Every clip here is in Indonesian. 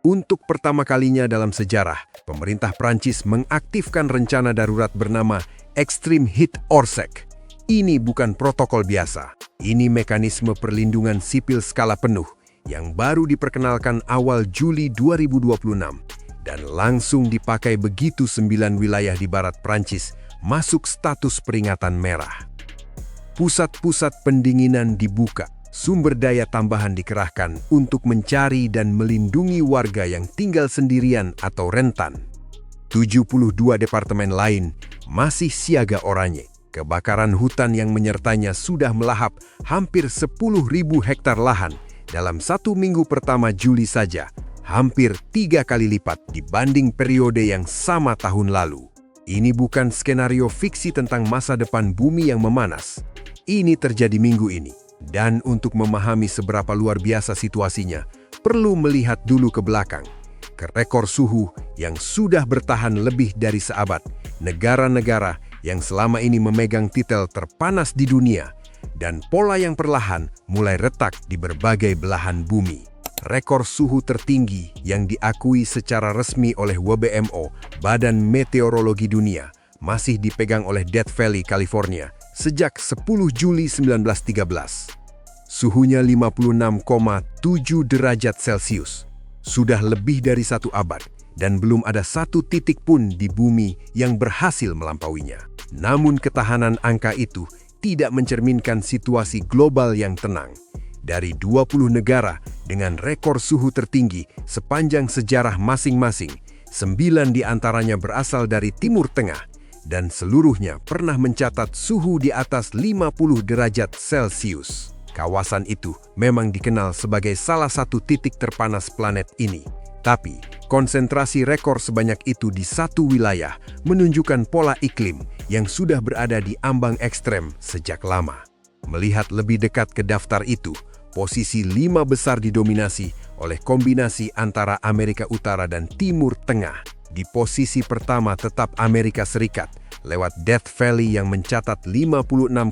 Untuk pertama kalinya dalam sejarah, pemerintah Prancis mengaktifkan rencana darurat bernama Extreme Heat Orsec. Ini bukan protokol biasa. Ini mekanisme perlindungan sipil skala penuh yang baru diperkenalkan awal Juli 2026 dan langsung dipakai begitu 9 wilayah di barat Prancis masuk status peringatan merah. Pusat-pusat pendinginan dibuka. Sumber daya tambahan dikerahkan untuk mencari dan melindungi warga yang tinggal sendirian atau rentan. 72 departemen lain masih siaga oranye. Kebakaran hutan yang menyertanya sudah melahap hampir 10.000 hektar lahan dalam 1 minggu pertama Juli saja, hampir 3 kali lipat dibanding periode yang sama tahun lalu. Ini bukan skenario fiksi tentang masa depan bumi yang memanas. Ini terjadi minggu ini. Dan untuk memahami seberapa luar biasa situasinya, perlu melihat dulu ke belakang, ke rekor suhu yang sudah bertahan lebih dari seabad, negara-negara yang selama ini memegang titel terpanas di dunia, dan pola yang perlahan mulai retak di berbagai belahan bumi. Rekor suhu tertinggi yang diakui secara resmi oleh WBMO, Badan Meteorologi Dunia, masih dipegang oleh Death Valley, California, sejak 10 Juli 1913. Suhunya 56,7 derajat Celcius. Sudah lebih dari 1 abad, dan belum ada satu titik pun di bumi yang berhasil melampauinya. Namun ketahanan angka itu tidak mencerminkan situasi global yang tenang. Dari 20 negara dengan rekor suhu tertinggi sepanjang sejarah masing-masing, 9 diantaranya berasal dari Timur Tengah, dan seluruhnya pernah mencatat suhu di atas 50 derajat Celcius. Kawasan itu memang dikenal sebagai salah satu titik terpanas planet ini. Tapi, konsentrasi rekor sebanyak itu di satu wilayah menunjukkan pola iklim yang sudah berada di ambang ekstrem sejak lama. Melihat lebih dekat ke daftar itu, posisi 5 besar didominasi oleh kombinasi antara Amerika Utara dan Timur Tengah. Di posisi pertama tetap Amerika Serikat lewat Death Valley yang mencatat 56,7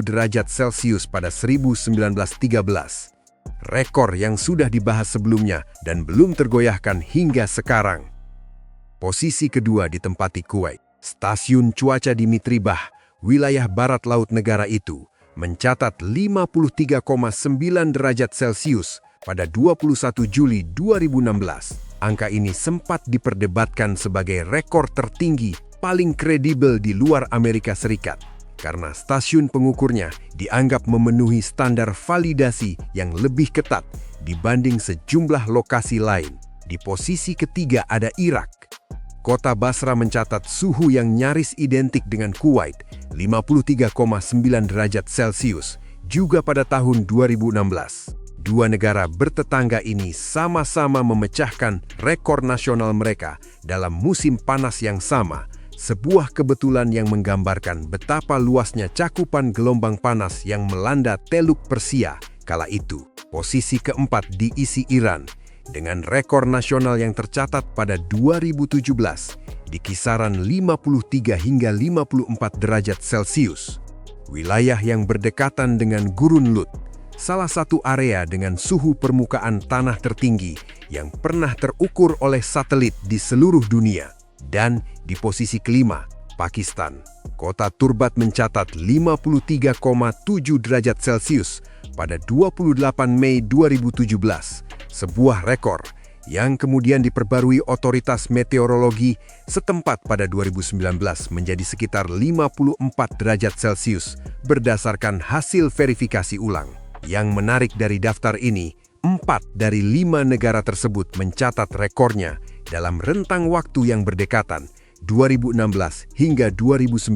derajat Celcius pada 1913. Rekor yang sudah dibahas sebelumnya dan belum tergoyahkan hingga sekarang. Posisi kedua ditempati Kuwait. Stasiun cuaca di Mitribah, wilayah barat laut negara itu, mencatat 53,9 derajat Celcius pada 21 Juli 2016. Angka ini sempat diperdebatkan sebagai rekor tertinggi paling kredibel di luar Amerika Serikat karena stasiun pengukurnya dianggap memenuhi standar validasi yang lebih ketat dibanding sejumlah lokasi lain. Di posisi ketiga ada Irak. Kota Basra mencatat suhu yang nyaris identik dengan Kuwait, 53,9 derajat Celcius, juga pada tahun 2016. Dua negara bertetangga ini sama-sama memecahkan rekor nasional mereka dalam musim panas yang sama, sebuah kebetulan yang menggambarkan betapa luasnya cakupan gelombang panas yang melanda Teluk Persia kala itu. Posisi keempat diisi Iran, dengan rekor nasional yang tercatat pada 2017 di kisaran 53 hingga 54 derajat Celcius. Wilayah yang berdekatan dengan Gurun Lut, salah satu area dengan suhu permukaan tanah tertinggi yang pernah terukur oleh satelit di seluruh dunia. Dan di posisi kelima, Pakistan. Kota Turbat mencatat 53,7 derajat Celcius pada 28 Mei 2017, sebuah rekor yang kemudian diperbarui otoritas meteorologi setempat pada 2019 menjadi sekitar 54 derajat Celcius berdasarkan hasil verifikasi ulang. Yang menarik dari daftar ini, 4 dari 5 negara tersebut mencatat rekornya dalam rentang waktu yang berdekatan, 2016 hingga 2019.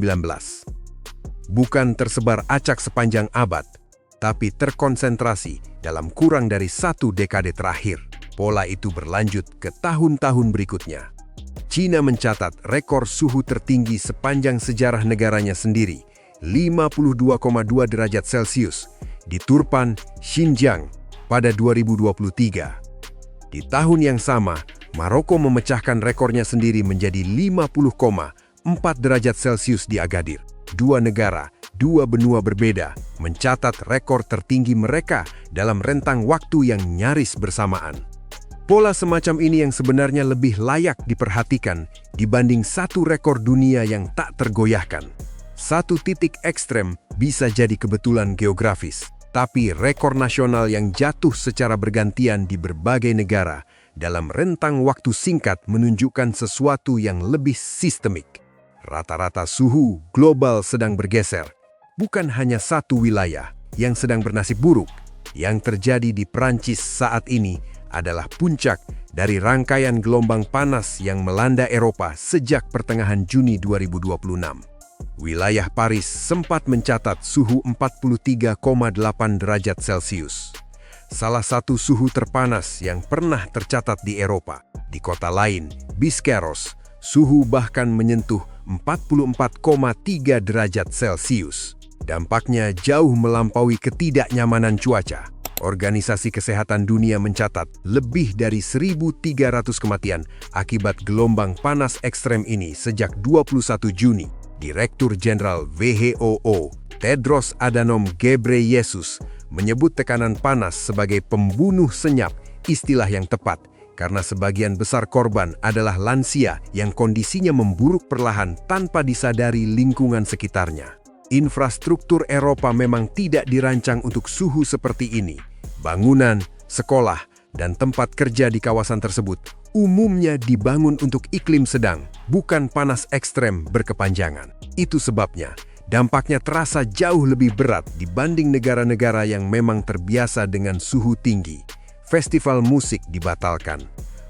Bukan tersebar acak sepanjang abad, tapi terkonsentrasi dalam kurang dari 1 dekade terakhir. Pola itu berlanjut ke tahun-tahun berikutnya. Cina mencatat rekor suhu tertinggi sepanjang sejarah negaranya sendiri, 52,2 derajat Celcius, di Turpan, Xinjiang pada 2023. Di tahun yang sama, Maroko memecahkan rekornya sendiri menjadi 50,4 derajat Celcius di Agadir. Dua negara, dua benua berbeda, mencatat rekor tertinggi mereka dalam rentang waktu yang nyaris bersamaan. Pola semacam ini yang sebenarnya lebih layak diperhatikan dibanding satu rekor dunia yang tak tergoyahkan. Satu titik ekstrem bisa jadi kebetulan geografis, tapi rekor nasional yang jatuh secara bergantian di berbagai negara dalam rentang waktu singkat menunjukkan sesuatu yang lebih sistemik. Rata-rata suhu global sedang bergeser, bukan hanya satu wilayah yang sedang bernasib buruk. Yang terjadi di Prancis saat ini adalah puncak dari rangkaian gelombang panas yang melanda Eropa sejak pertengahan Juni 2026. Wilayah Paris sempat mencatat suhu 43,8 derajat Celcius. Salah satu suhu terpanas yang pernah tercatat di Eropa. Di kota lain, Biscarrosse, suhu bahkan menyentuh 44,3 derajat Celcius. Dampaknya jauh melampaui ketidaknyamanan cuaca. Organisasi Kesehatan Dunia mencatat lebih dari 1.300 kematian akibat gelombang panas ekstrem ini sejak 21 Juni. Direktur Jenderal WHO, Tedros Adhanom Ghebreyesus, menyebut tekanan panas sebagai pembunuh senyap, istilah yang tepat, karena sebagian besar korban adalah lansia yang kondisinya memburuk perlahan tanpa disadari lingkungan sekitarnya. Infrastruktur Eropa memang tidak dirancang untuk suhu seperti ini. Bangunan, sekolah, dan tempat kerja di kawasan tersebut umumnya dibangun untuk iklim sedang, bukan panas ekstrem berkepanjangan. Itu sebabnya dampaknya terasa jauh lebih berat dibanding negara-negara yang memang terbiasa dengan suhu tinggi. Festival musik dibatalkan.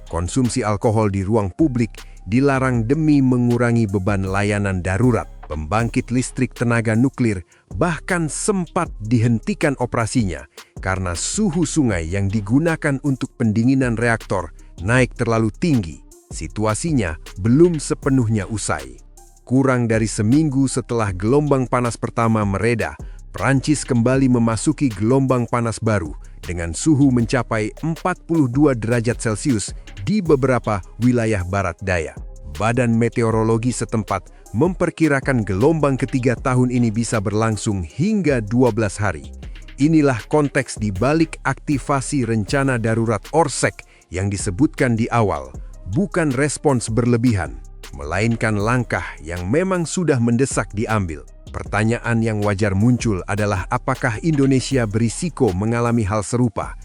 Konsumsi alkohol di ruang publik dilarang demi mengurangi beban layanan darurat. Pembangkit listrik tenaga nuklir bahkan sempat dihentikan operasinya karena suhu sungai yang digunakan untuk pendinginan reaktor naik terlalu tinggi. Situasinya belum sepenuhnya usai. Kurang dari seminggu setelah gelombang panas pertama mereda, Prancis kembali memasuki gelombang panas baru dengan suhu mencapai 42 derajat Celcius di beberapa wilayah barat daya. Badan Meteorologi setempat memperkirakan gelombang ketiga tahun ini bisa berlangsung hingga 12 hari. Inilah konteks di balik aktivasi rencana darurat Orsec yang disebutkan di awal, bukan respons berlebihan, melainkan langkah yang memang sudah mendesak diambil. Pertanyaan yang wajar muncul adalah apakah Indonesia berisiko mengalami hal serupa?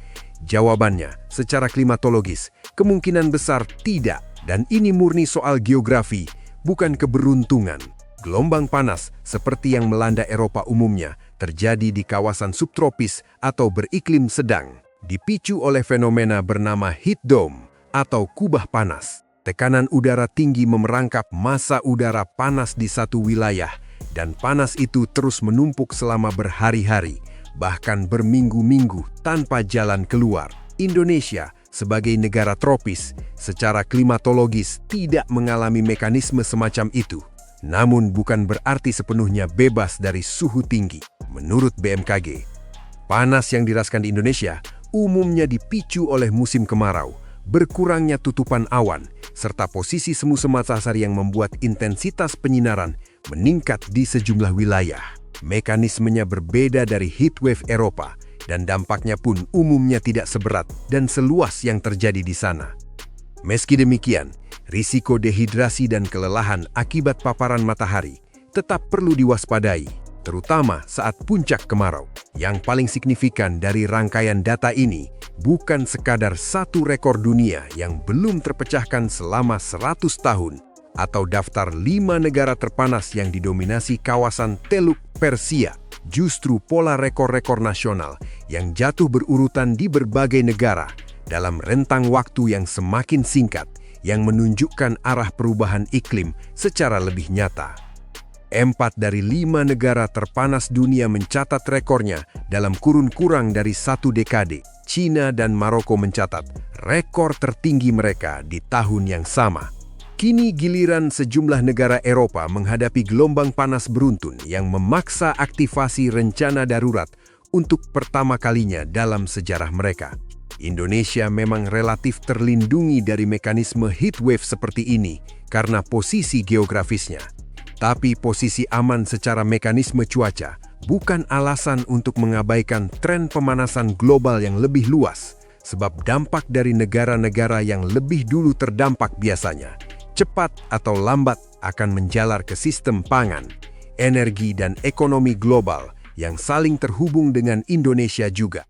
Jawabannya, secara klimatologis, kemungkinan besar tidak. Dan ini murni soal geografi, bukan keberuntungan. Gelombang panas seperti yang melanda Eropa umumnya terjadi di kawasan subtropis atau beriklim sedang, dipicu oleh fenomena bernama heat dome atau kubah panas. Tekanan udara tinggi memerangkap massa udara panas di satu wilayah, dan panas itu terus menumpuk selama berhari-hari, bahkan berminggu-minggu tanpa jalan keluar. Indonesia sebagai negara tropis, secara klimatologis tidak mengalami mekanisme semacam itu. Namun bukan berarti sepenuhnya bebas dari suhu tinggi. Menurut BMKG, panas yang dirasakan di Indonesia umumnya dipicu oleh musim kemarau, berkurangnya tutupan awan, serta posisi semu matahari yang membuat intensitas penyinaran meningkat di sejumlah wilayah. Mekanismenya berbeda dari heatwave Eropa, dan dampaknya pun umumnya tidak seberat dan seluas yang terjadi di sana. Meski demikian, risiko dehidrasi dan kelelahan akibat paparan matahari tetap perlu diwaspadai, terutama saat puncak kemarau. Yang paling signifikan dari rangkaian data ini bukan sekadar satu rekor dunia yang belum terpecahkan selama 100 tahun, atau daftar 5 negara terpanas yang didominasi kawasan Teluk Persia. Justru pola rekor-rekor nasional yang jatuh berurutan di berbagai negara dalam rentang waktu yang semakin singkat yang menunjukkan arah perubahan iklim secara lebih nyata. 4 dari 5 negara terpanas dunia mencatat rekornya dalam kurun kurang dari 1 dekade. China dan Maroko mencatat rekor tertinggi mereka di tahun yang sama. Kini giliran sejumlah negara Eropa menghadapi gelombang panas beruntun yang memaksa aktivasi rencana darurat untuk pertama kalinya dalam sejarah mereka. Indonesia memang relatif terlindungi dari mekanisme heatwave seperti ini karena posisi geografisnya. Tapi posisi aman secara mekanisme cuaca bukan alasan untuk mengabaikan tren pemanasan global yang lebih luas, sebab dampak dari negara-negara yang lebih dulu terdampak biasanya, cepat atau lambat akan menjalar ke sistem pangan, energi dan ekonomi global yang saling terhubung dengan Indonesia juga.